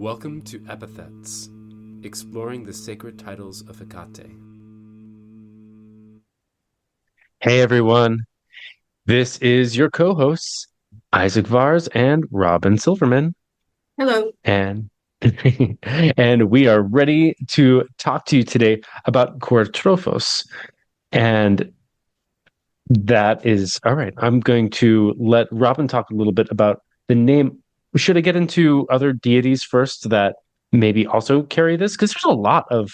Welcome to Epithets, exploring the sacred titles of Hekate. Hey everyone, this is your co-hosts, Isaac Vars and Robin Silverman, Hello. and and we are ready to talk to you today about Kourotrophos. And that is all right. I'm going to let Robin talk a little bit about the name. Should I get into other deities first that maybe also carry this? Because there's a lot of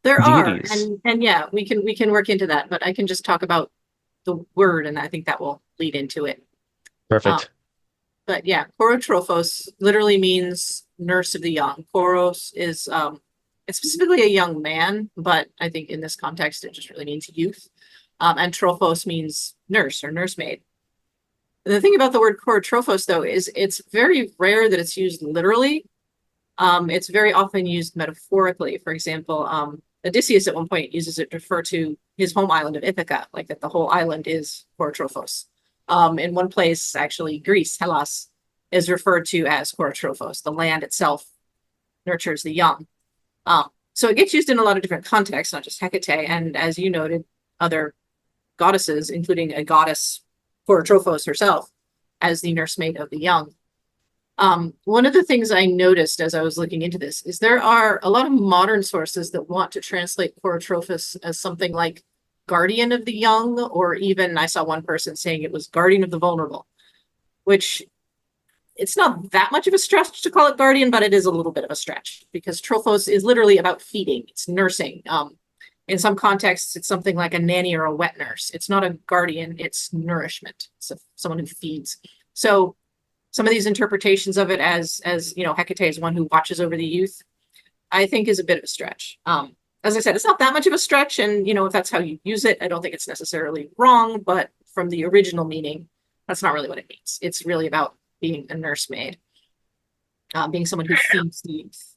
There are, deities. and yeah, we can work into that, but I can just talk about the word, and I think that will lead into it. Um, Perfect. but yeah, Kourotrophos literally means nurse of the young. Kouros is it's specifically a young man, but I think in this context it just really means youth. And trophos means nurse or nursemaid. The thing about the word Kourotrophos, though, is it's very rare that it's used literally. It's very often used metaphorically. For example, Odysseus at one point uses it to refer to his home island of Ithaca, like that the whole island is Kourotrophos. In one place, actually, Greece, Hellas, is referred to as Kourotrophos. The land itself nurtures the young. So it gets used in a lot of different contexts, not just Hecate, and as you noted, other goddesses, including a goddess, Kourotrophos herself, as the nursemaid of the young. One of the things I noticed as I was looking into this is there are a lot of modern sources that want to translate Kourotrophos as something like guardian of the young, or even I saw one person saying it was guardian of the vulnerable, which it's not that much of a stretch to call it guardian, but it is a little bit of a stretch because trophos is literally about feeding, it's nursing. In some contexts, it's something like a nanny or a wet nurse. It's not a guardian, it's nourishment. It's someone who feeds. So some of these interpretations of it as Hecate is one who watches over the youth, I think is a bit of a stretch. As I said, it's not that much of a stretch, and if that's how you use it, I don't think it's necessarily wrong, but from the original meaning, that's not really what it means. It's really about being a nursemaid, being someone who feeds the youth.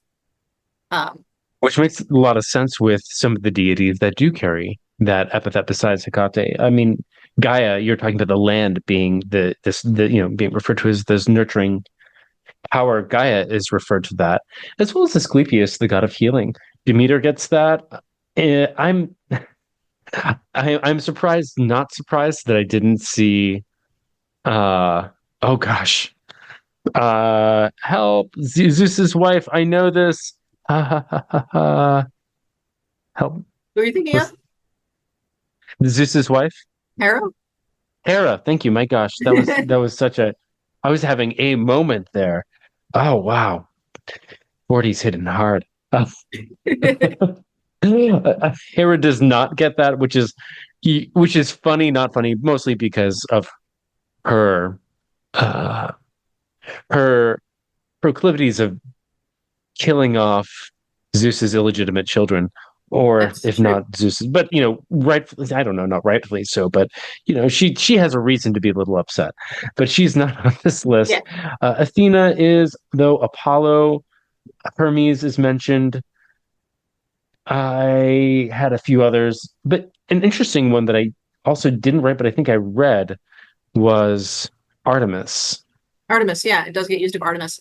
Which makes a lot of sense with some of the deities that do carry that epithet besides Hecate. I mean, Gaia, you're talking about the land being being referred to as this nurturing power. Gaia is referred to that, as well as Asclepius, the god of healing. Demeter gets that. I'm I'm surprised, not surprised that I didn't see oh gosh. Help, Zeus's wife. I know this. Ha ha ha ha ha. Help. Who are you thinking Was of? Zeus's wife? Hera? Hera. Thank you. My gosh, that was such a. I was having a moment there. Oh wow, 40's hitting hard. Hera does not get that, which is funny, not funny, mostly because of her uh her proclivities of killing off Zeus's illegitimate children, or That's if true. not Zeus's, but rightfully, I don't know, not rightfully so, but she has a reason to be a little upset, but she's not on this Yeah. list. Athena is, though. Apollo, Hermes is mentioned. I had a few others, but an interesting one that I also didn't write, but I think I read was Artemis, Artemis, yeah, it does get used of Artemis.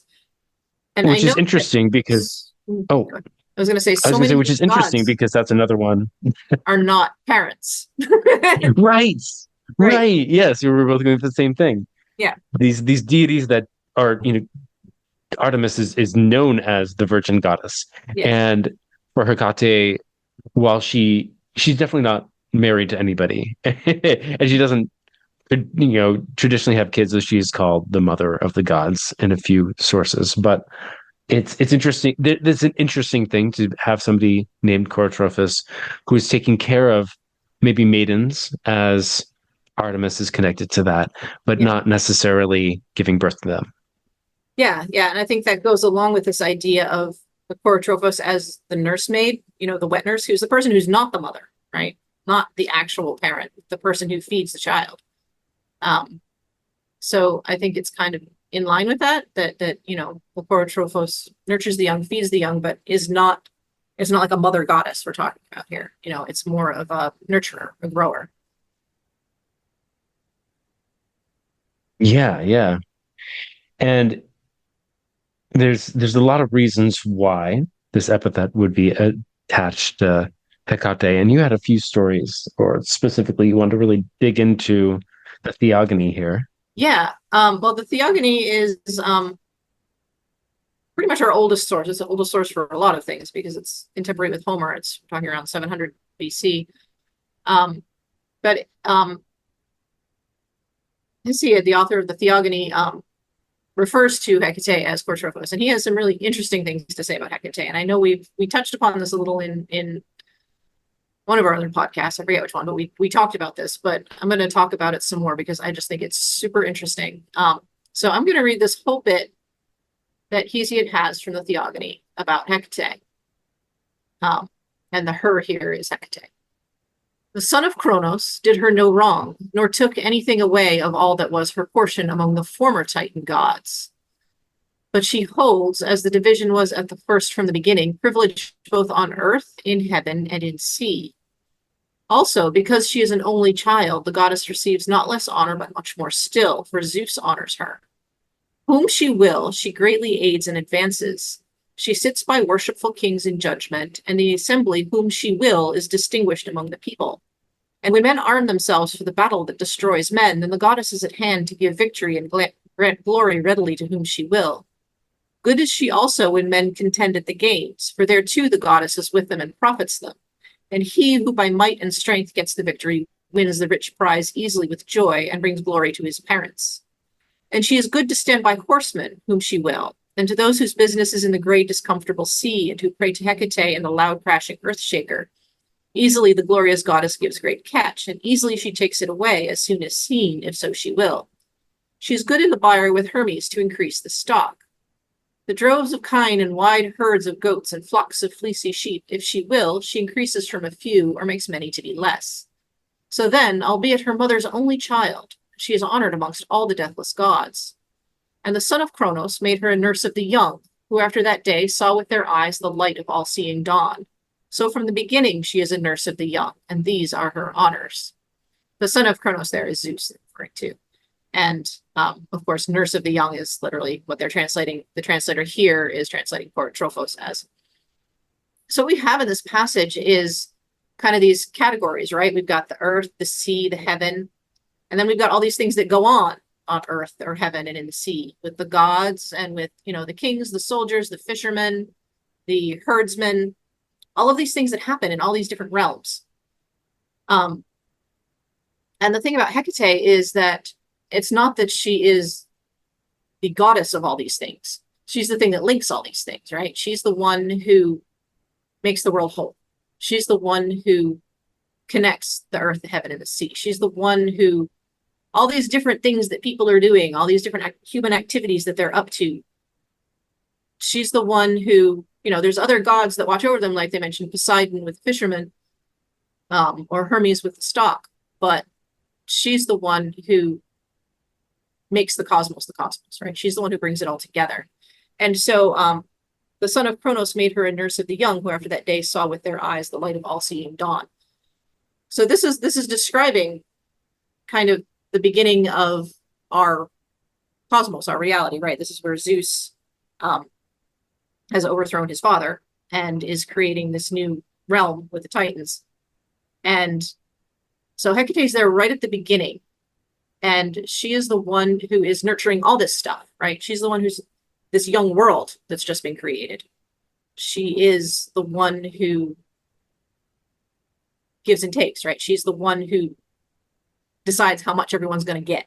And I which know is that interesting because oh, I was going to say I was so gonna say many of which is these interesting gods because that's another one. are not parents. Right. Right. Right. Yes, we were both going for the same thing. Yeah. These deities that are, Artemis is known as the virgin goddess. Yeah. And for Hecate, while she's definitely not married to anybody, and she doesn't traditionally have kids, so she's called the mother of the gods in a few sources. But it's interesting. There's an interesting thing to have somebody named Kourotrophos who is taking care of maybe maidens, as Artemis is connected to that, but Yeah. not necessarily giving birth to them. Yeah. Yeah. And I think that goes along with this idea of the Kourotrophos as the nursemaid, the wet nurse, who's the person who's not the mother, right? Not the actual parent, the person who feeds the child. Um, so I think it's kind of in line with that the Kourotrophos nurtures the young, feeds the young, but it's not like a mother goddess we're talking about here. It's more of a nurturer, a grower. Yeah, yeah. And There's a lot of reasons why this epithet would be attached to Hekate, and you had a few stories, or specifically, you want to really dig into the Theogony here. Yeah. Well, the Theogony is pretty much our oldest source. It's the oldest source for a lot of things because it's contemporary with Homer. It's talking around 700 BC. But Hesiod, the author of the Theogony, refers to Hekate as Kourotrophos, and he has some really interesting things to say about Hekate. And I know we touched upon this a little in one of our other podcasts. I forget which one, but we talked about this. But I'm going to talk about it some more because I just think it's super interesting. So I'm going to read this whole bit that Hesiod has from the Theogony about Hekate. And the her here is Hekate. The son of Kronos did her no wrong, nor took anything away of all that was her portion among the former Titan gods. But she holds, as the division was at the first from the beginning, privilege both on earth, in heaven, and in sea. Also, because she is an only child, the goddess receives not less honor, but much more still, for Zeus honors her. Whom she will, she greatly aids and advances. She sits by worshipful kings in judgment, and the assembly whom she will is distinguished among the people. And when men arm themselves for the battle that destroys men, then the goddess is at hand to give victory and grant glory readily to whom she will. Good is she also when men contend at the games, for there too the goddess is with them and profits them. And he who by might and strength gets the victory wins the rich prize easily with joy and brings glory to his parents. And she is good to stand by horsemen whom she will, and to those whose business is in the great discomfortable sea, and who pray to Hekate and the loud crashing earth shaker. Easily the glorious goddess gives great catch, and easily she takes it away as soon as seen, if so she will. She is good in the byre with Hermes to increase the stock. The droves of kine and wide herds of goats and flocks of fleecy sheep, if she will, she increases from a few or makes many to be less. So then, albeit her mother's only child, she is honored amongst all the deathless gods. And the son of Kronos made her a nurse of the young, who after that day saw with their eyes the light of all-seeing dawn. So from the beginning she is a nurse of the young, and these are her honors. The son of Kronos there is Zeus, referring to. And of course, nurse of the young is literally what they're translating. The translator here is translating Kourotrophos as. So what we have in this passage is kind of these categories, right? We've got the earth, the sea, the heaven, and then we've got all these things that go on earth or heaven and in the sea with the gods and with, the kings, the soldiers, the fishermen, the herdsmen, all of these things that happen in all these different realms. And the thing about Hekate is that it's not that she is the goddess of all these things. She's the thing that links all these things, right? She's the one who makes the world whole. She's the one who connects the earth, the heaven, and the sea. She's the one who, all these different things that people are doing, all these different human activities that they're up to, she's the one who, there's other gods that watch over them, like they mentioned Poseidon with fishermen, or Hermes with the stock, but she's the one who makes the cosmos, right? She's the one who brings it all together. And so the son of Kronos made her a nurse of the young, who after that day saw with their eyes the light of all-seeing dawn. So this is describing kind of the beginning of our cosmos, our reality, right? This is where Zeus has overthrown his father and is creating this new realm with the Titans. And so Hecate's there right at the beginning. And she is the one who is nurturing all this stuff, right? She's the one who's this young world that's just been created. She is the one who gives and takes, right? She's the one who decides how much everyone's going to get,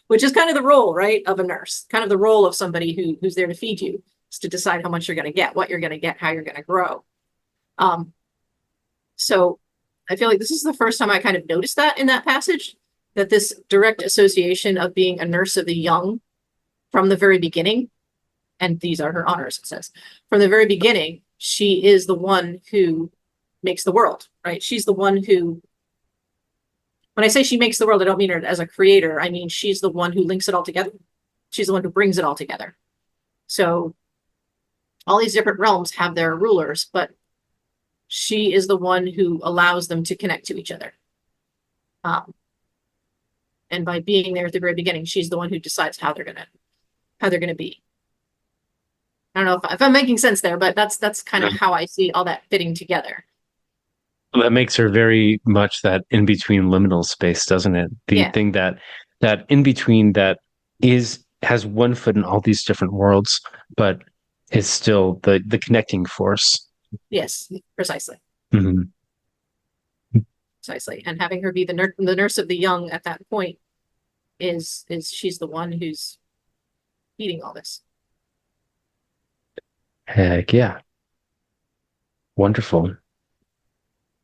which is kind of the role, right, of a nurse, kind of the role of somebody who's there to feed you, is to decide how much you're going to get, what you're going to get, how you're going to grow. So I feel like this is the first time I kind of noticed that in that passage, that this direct association of being a nurse of the young from the very beginning, and these are her honors, it says, from the very beginning, she is the one who makes the world, right? She's the one who, when I say she makes the world, I don't mean her as a creator. I mean, she's the one who links it all together. She's the one who brings it all together. So all these different realms have their rulers, but she is the one who allows them to connect to each other. And by being there at the very beginning, she's the one who decides how they're gonna be. I don't know if I'm making sense there, but that's kind of how I see all that fitting together. Well, that makes her very much that in between liminal space, doesn't it? The thing that in between that has one foot in all these different worlds, but is still the connecting force. Yes, precisely. Mm-hmm. Precisely. And having her be the nurse of the young at that point is she's the one who's feeding all this. Heck yeah. Wonderful.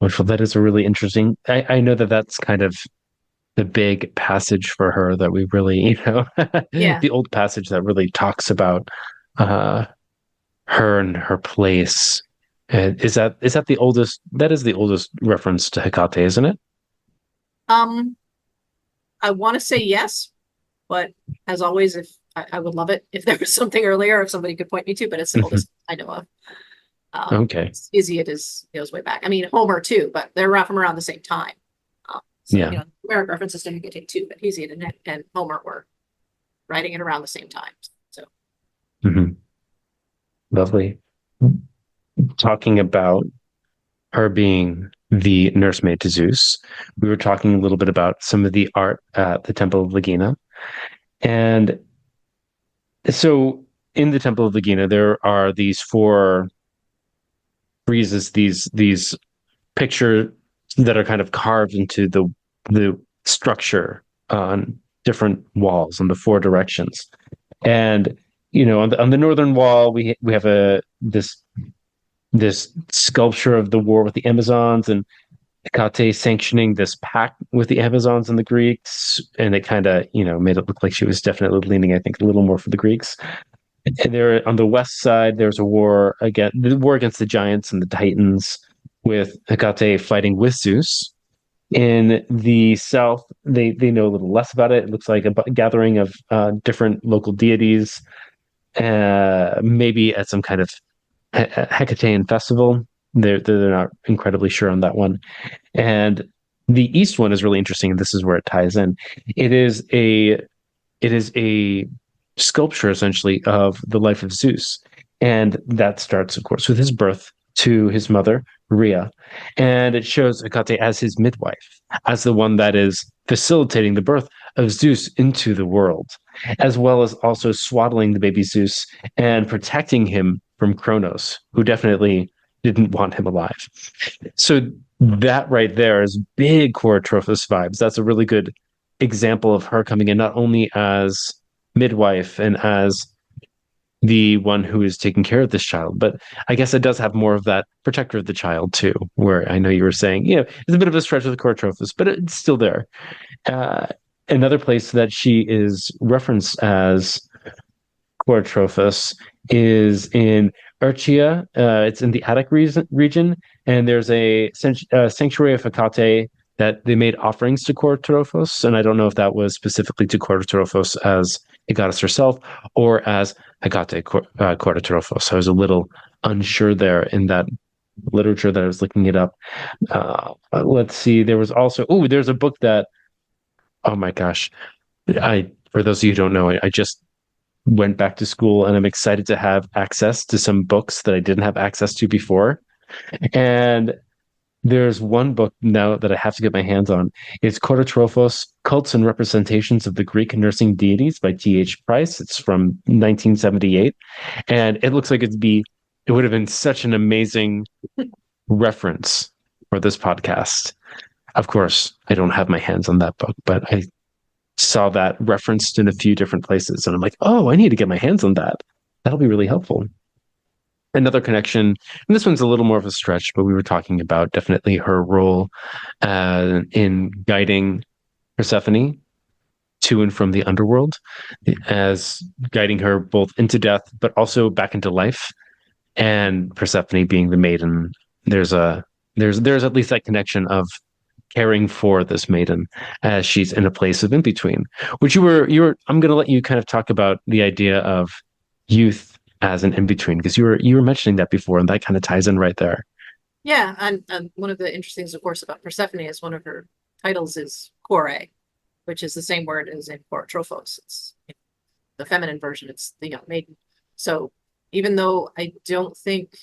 Wonderful. That is a really interesting. I know that's kind of the big passage for her that we really, the old passage that really talks about her and her place. And is that the oldest? That is the oldest reference to Hekate, isn't it? I want to say yes, but as always, if I would love it if there was something earlier, if somebody could point me to, but it's the oldest I know of. Okay. Hesiod goes way back. I mean, Homer too, but they're from around the same time. So, Homeric references to Hekate too, but Hesiod and Homer were writing it around the same time. So, Lovely. Talking about her being the nursemaid to Zeus, we were talking a little bit about some of the art at the Temple of Legina. And so in the Temple of Legina, there are these 4 friezes, these pictures that are kind of carved into the structure on different walls in the 4 directions. And on the northern wall, we have this sculpture of the war with the Amazons, and Hekate sanctioning this pact with the Amazons and the Greeks, and it kind of made it look like she was definitely leaning, I think, a little more for the Greeks. And there on the west side, there's a war against the giants and the Titans, with Hekate fighting with Zeus. In the south, they know a little less about it. It looks like a gathering of different local deities, maybe at some kind of Hecatean festival. They're not incredibly sure on that one. And the east one is really interesting, and this is where it ties in. It is a sculpture essentially of the life of Zeus, and that starts, of course, with his birth to his mother Rhea, and it shows Hekate as his midwife, as the one that is facilitating the birth of Zeus into the world, as well as also swaddling the baby Zeus and protecting him from Kronos, who definitely didn't want him alive. So that right there is big Kourotrophos vibes. That's a really good example of her coming in not only as midwife and as the one who is taking care of this child, but I guess it does have more of that protector of the child too, where I know you were saying, it's a bit of a stretch with Kourotrophos, but it's still there. Another place that she is referenced as Kourotrophos is in Urchia. It's in the Attic region, and there's a sanctuary of Hekate that they made offerings to Kourotrophos, and I don't know if that was specifically to Kourotrophos as a goddess herself or as Hekate Kourotrophos. I was a little unsure there in that literature that I was looking it up. Let's see. There was also there's a book that, oh my gosh, for those of you who don't know, I just went back to school, and I'm excited to have access to some books that I didn't have access to before. And there's one book now that I have to get my hands on. It's Kourotrophos, Cults and Representations of the Greek Nursing Deities by T.H. Price. It's from 1978. And it looks like it would have been such an amazing reference for this podcast. Of course, I don't have my hands on that book, but I saw that referenced in a few different places. And I'm like, I need to get my hands on that. That'll be really helpful. Another connection, and this one's a little more of a stretch, but we were talking about definitely her role in guiding Persephone to and from the underworld, as guiding her both into death, but also back into life. And Persephone being the maiden, there's at least that connection of caring for this maiden as she's in a place of in between. Which I'm going to let you kind of talk about the idea of youth as an in-between, because you were mentioning that before, and that kind of ties in right there. Yeah, and one of the interesting things, of course, about Persephone is one of her titles is Kore, which is the same word as in Kourotrophos. It's the feminine version, it's the young maiden. So even though I don't think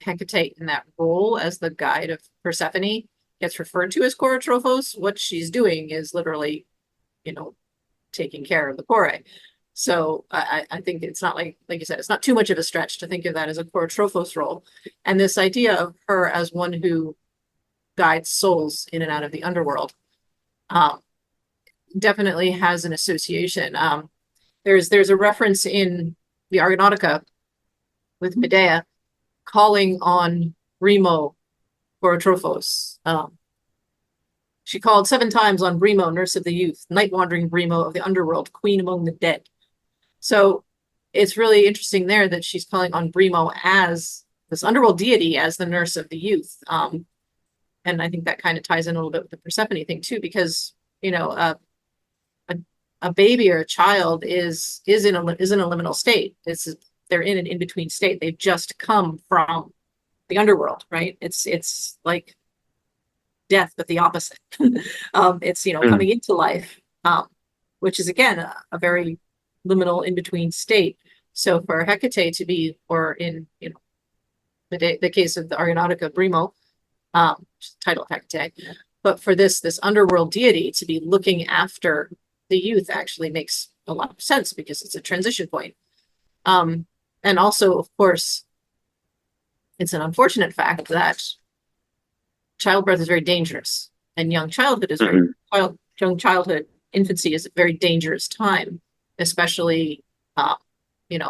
Hekate in that role as the guide of Persephone gets referred to as Kourotrophos, what she's doing is literally, taking care of the Kore. So I think it's not like you said, it's not too much of a stretch to think of that as a Kourotrophos role. And this idea of her as one who guides souls in and out of the underworld definitely has an association. There's a reference in the Argonautica with Medea calling on Brimo Kourotrophos. She called 7 times on Brimo, nurse of the youth, night-wandering Brimo of the underworld, queen among the dead. So it's really interesting there that she's calling on Brimo as this underworld deity, as the nurse of the youth. And I think that kind of ties in a little bit with the Persephone thing too, because a baby or a child is in a liminal state. They're in an in-between state. They've just come from the underworld, right? It's like death, but the opposite. It's coming into life, which is again a very liminal in-between state. So for Hecate to be, or in the case of the Argonautica, Brimo, title of Hecate, but for this underworld deity to be looking after the youth actually makes a lot of sense because it's a transition point. And also, of course, it's an unfortunate fact that childbirth is very dangerous, and young childhood, infancy is a very dangerous time, especially, in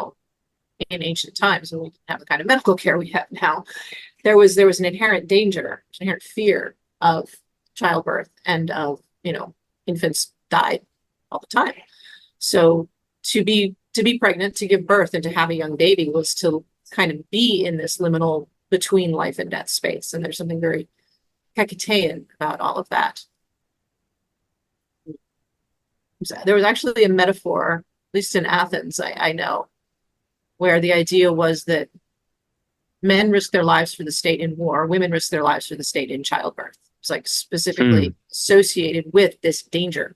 ancient times when we didn't have the kind of medical care we have now. There was an inherent danger, an inherent fear of childbirth, and of, infants died all the time. So to be pregnant, to give birth, and to have a young baby was to kind of be in this liminal between life and death space. And there's something very Hecatean about all of that. There was actually a metaphor, at least in Athens, I know, where the idea was that men risk their lives for the state in war, women risk their lives for the state in childbirth. It's like specifically associated with this danger.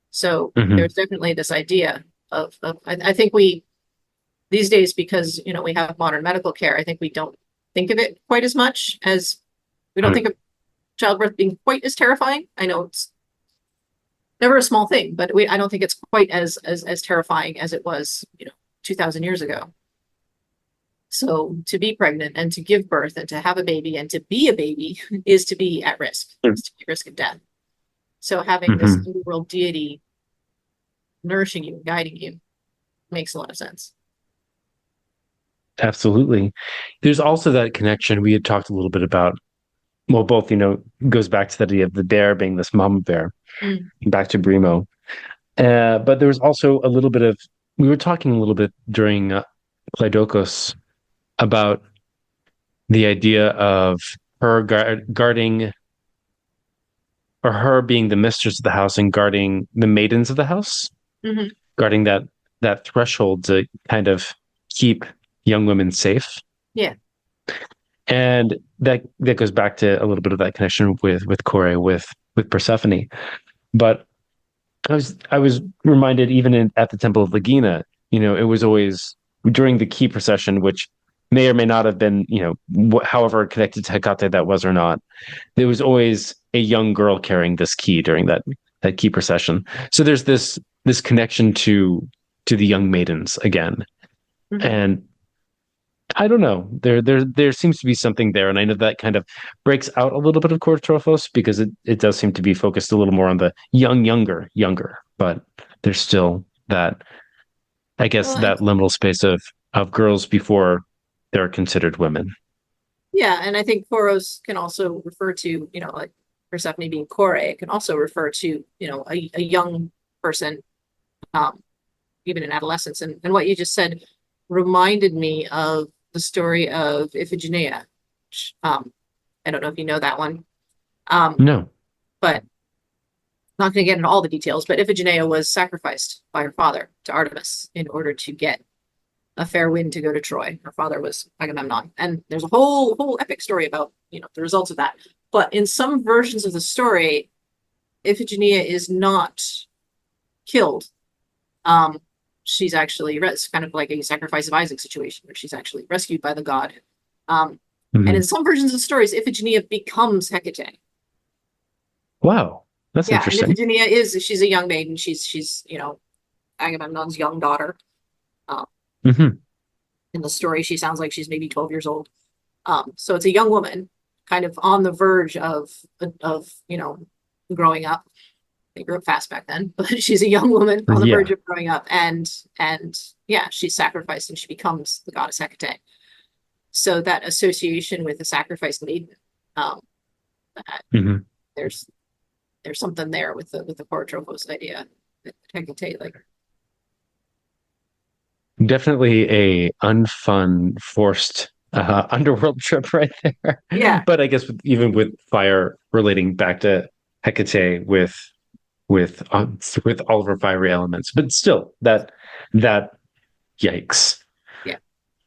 So there's definitely this idea of I think we, these days, because, we have modern medical care, I think we don't think of it quite as much as, we don't think of childbirth being quite as terrifying. I know it's never a small thing, but I don't think it's quite as terrifying as it was, 2,000 years ago. So to be pregnant and to give birth and to have a baby and to be a baby is to be at risk, is to be at risk of death. So having this underworld deity nourishing you, guiding you, makes a lot of sense. Absolutely. There's also that connection we had talked a little bit about. Well, both, goes back to the idea of the bear being this mama bear, back to Brimo. But there was also a little bit of, we were talking a little bit during Kleidokos about the idea of her guarding, or her being the mistress of the house and guarding the maidens of the house, guarding that threshold to kind of keep young women safe. Yeah. And that goes back to a little bit of that connection with Kore, with Persephone. But I was reminded, even at the Temple of Lagina, it was always during the key procession, which may or may not have been, however connected to Hecate that was or not, there was always a young girl carrying this key during that key procession. So there's this connection to the young maidens again. And I don't know, there seems to be something there. And I know that kind of breaks out a little bit of Kourotrophos, because it does seem to be focused a little more on the younger, but there's still that, I guess, that liminal space of girls before they're considered women. Yeah, and I think Kouros can also refer to, like Persephone being Kore, it can also refer to, a young person, even in adolescence. And what you just said reminded me of the story of Iphigenia. I don't know if you know that one. No. But not going to get into all the details, but Iphigenia was sacrificed by her father to Artemis in order to get a fair wind to go to Troy. Her father was Agamemnon. And there's a whole epic story about, the results of that. But in some versions of the story, Iphigenia is not killed. she's actually it's kind of like a sacrifice of Isaac situation where she's actually rescued by the god. And in some versions of stories, Iphigenia becomes Hecate. Wow, that's Yeah, and interesting. Iphigenia she's a young maiden. She's Agamemnon's young daughter. Hmm. In the story, she sounds like she's maybe 12 years old. So it's a young woman, kind of on the verge of growing up. They grew up fast back then, but she's a young woman on the Yeah. verge of growing up, and yeah, she's sacrificed and she becomes the goddess Hecate. So that association with the sacrificed maiden, Hmm. there's something there with the Kourotrophos idea that Hecate, like, Definitely a unfun, forced underworld trip right there. yeah, But I guess even with fire relating back to Hecate with all of her fiery elements, but still that yikes. yeah.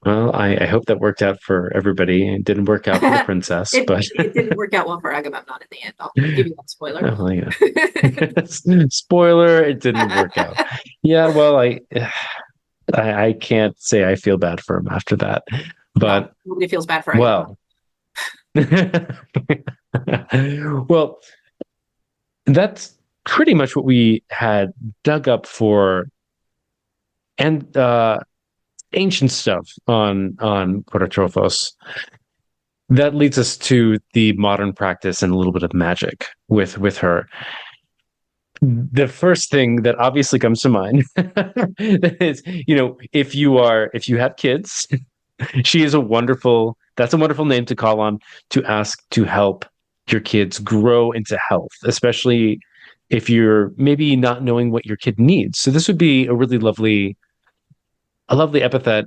Well, I hope that worked out for everybody. It didn't work out for the princess, but It didn't work out well for Agamemnon in the end. I'll give you that spoiler. oh, yeah. Spoiler, it didn't work out. Yeah, well, I can't say I feel bad for him after that, but No, nobody feels bad for Agamemnon. well, well, that's pretty much what we had dug up for and ancient stuff on Kourotrophos. That leads us to the modern practice and a little bit of magic with her. The first thing that obviously comes to mind is, if you have kids, that's a wonderful name to call on to ask to help your kids grow into health, especially if you're maybe not knowing what your kid needs. So this would be a lovely epithet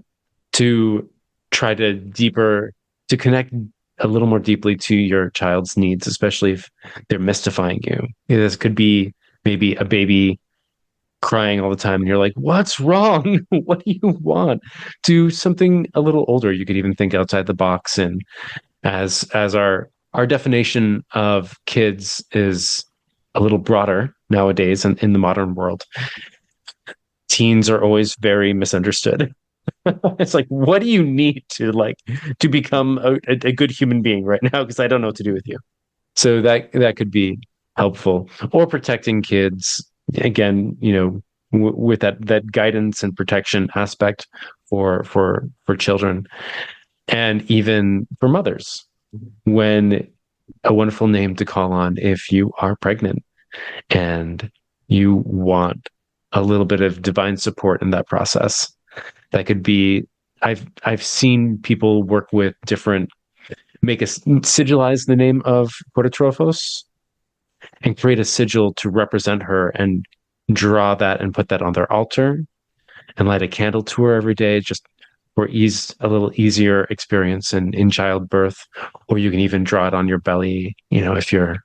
to try to connect a little more deeply to your child's needs, especially if they're mystifying you. This could be maybe a baby crying all the time and you're like, what's wrong? What do you want? To something a little older. You could even think outside the box. And as our definition of kids is a little broader nowadays in the modern world, teens are always very misunderstood. It's like, what do you need to become a good human being right now? Because I don't know what to do with you. So that could be helpful. Or protecting kids, again, with that guidance and protection aspect for children, and even for mothers, when a wonderful name to call on if you are pregnant and you want a little bit of divine support in that process. That could be, I've seen people work with sigilize the name of Kourotrophos and create a sigil to represent her and draw that and put that on their altar and light a candle to her every day, just for a little easier experience in childbirth. Or you can even draw it on your belly, if you're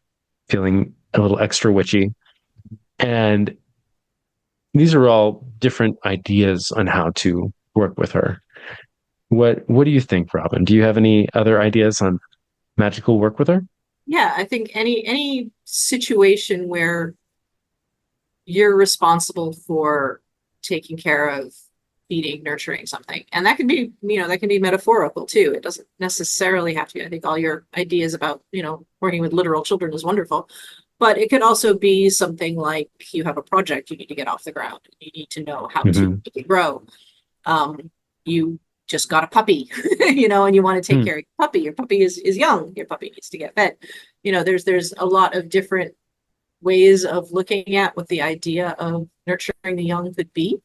feeling a little extra witchy. And these are all different ideas on how to work with her. What do you think, Robin? Do you have any other ideas on magical work with her? Yeah, I think any situation where you're responsible for taking care of feeding, nurturing something, and that can be metaphorical too. It doesn't necessarily have to be. I think all your ideas about working with literal children is wonderful, but it could also be something like you have a project you need to get off the ground. You need to know how to make it grow. You just got a puppy, and you want to take care of your puppy. Your puppy is young. Your puppy needs to get fed. There's a lot of different ways of looking at what the idea of nurturing the young could be.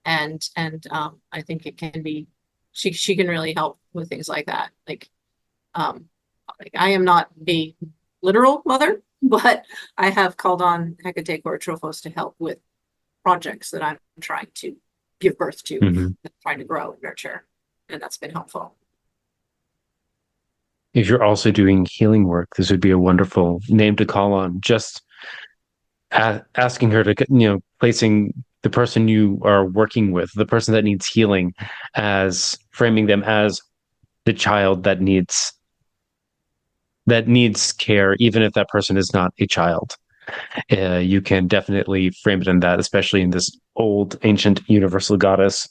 And I think it can be, she can really help with things like that. Like I am not a literal mother, but I have called on Hekate Kourotrophos to help with projects that I'm trying to give birth to, trying to grow and nurture, and that's been helpful. If you're also doing healing work, this would be a wonderful name to call on. Just asking her to, placing the person you are working with, the person that needs healing, as framing them as the child that needs care, even if that person is not a child. You can definitely frame it in that, especially in this old, ancient, universal goddess.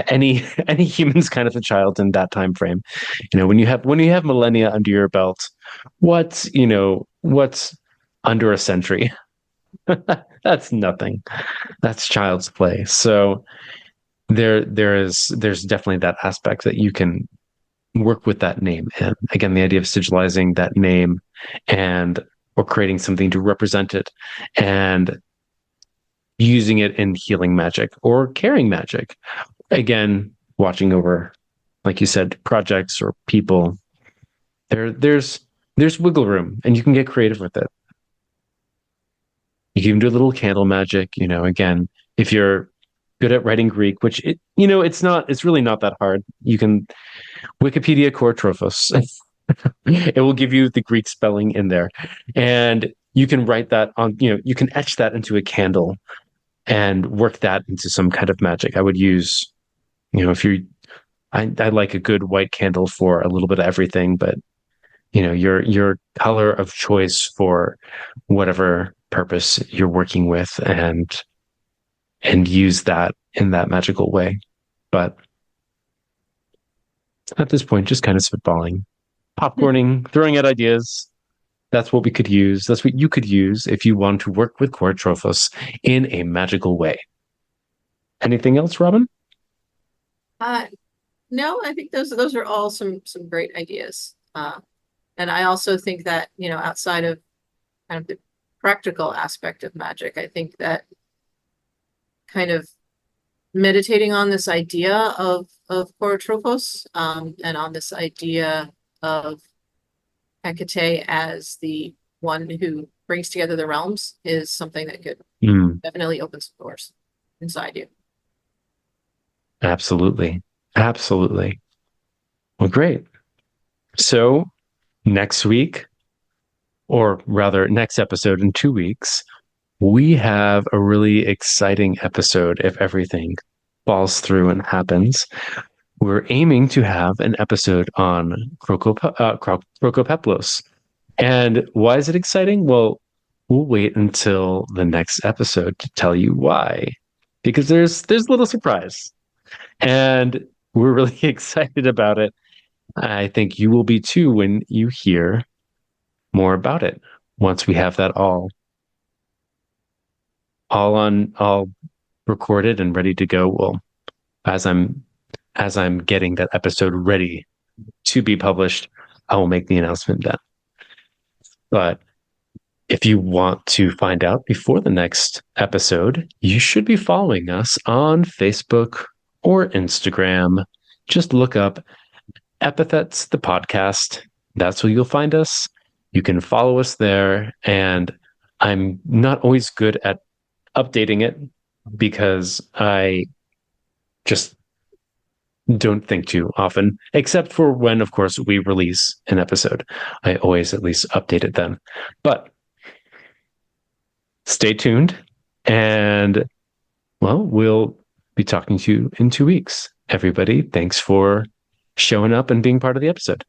Any human's kind of a child in that time frame. When you have millennia under your belt, what's under a century? That's nothing. That's child's play. So there's definitely that aspect that you can work with that name. And again, the idea of sigilizing that name or creating something to represent it and using it in healing magic or caring magic. Again, watching over, like you said, projects or people. There's wiggle room, and you can get creative with it. You can even do a little candle magic. Again, if you're good at writing Greek, which it's really not that hard. You can Wikipedia Kourotrophos. It will give you the Greek spelling in there, and you can write that on. You can etch that into a candle and work that into some kind of magic. I would use, I like a good white candle for a little bit of everything, but your color of choice for whatever purpose you're working with, and use that in that magical way. But at this point, just kind of spitballing, popcorning, throwing out ideas. That's what we could use. That's what you could use if you want to work with Kourotrophos in a magical way. Anything else, Robin? No, I think those are all some great ideas. And I also think that, outside of kind of the practical aspect of magic, I think that kind of meditating on this idea of Kourotrophos, and on this idea of Hekate as the one who brings together the realms is something that could definitely open some doors inside you. Absolutely. Absolutely. Well, great. So next week, or rather next episode in 2 weeks, we have a really exciting episode if everything falls through and happens. We're aiming to have an episode on Crocopeplos. And why is it exciting? Well, we'll wait until the next episode to tell you why. Because there's a little surprise. And we're really excited about it. I think you will be too when you hear more about it once we have that all recorded and ready to go. Well, as I'm getting that episode ready to be published, I will make the announcement then. But if you want to find out before the next episode, you should be following us on Facebook or Instagram. Just look up Epithets, the podcast. That's where you'll find us. You can follow us there. And I'm not always good at updating it because I just don't think too often, except for when, of course, we release an episode. I always at least update it then. But stay tuned, and well, we'll be talking to you in 2 weeks. Everybody, thanks for showing up and being part of the episode.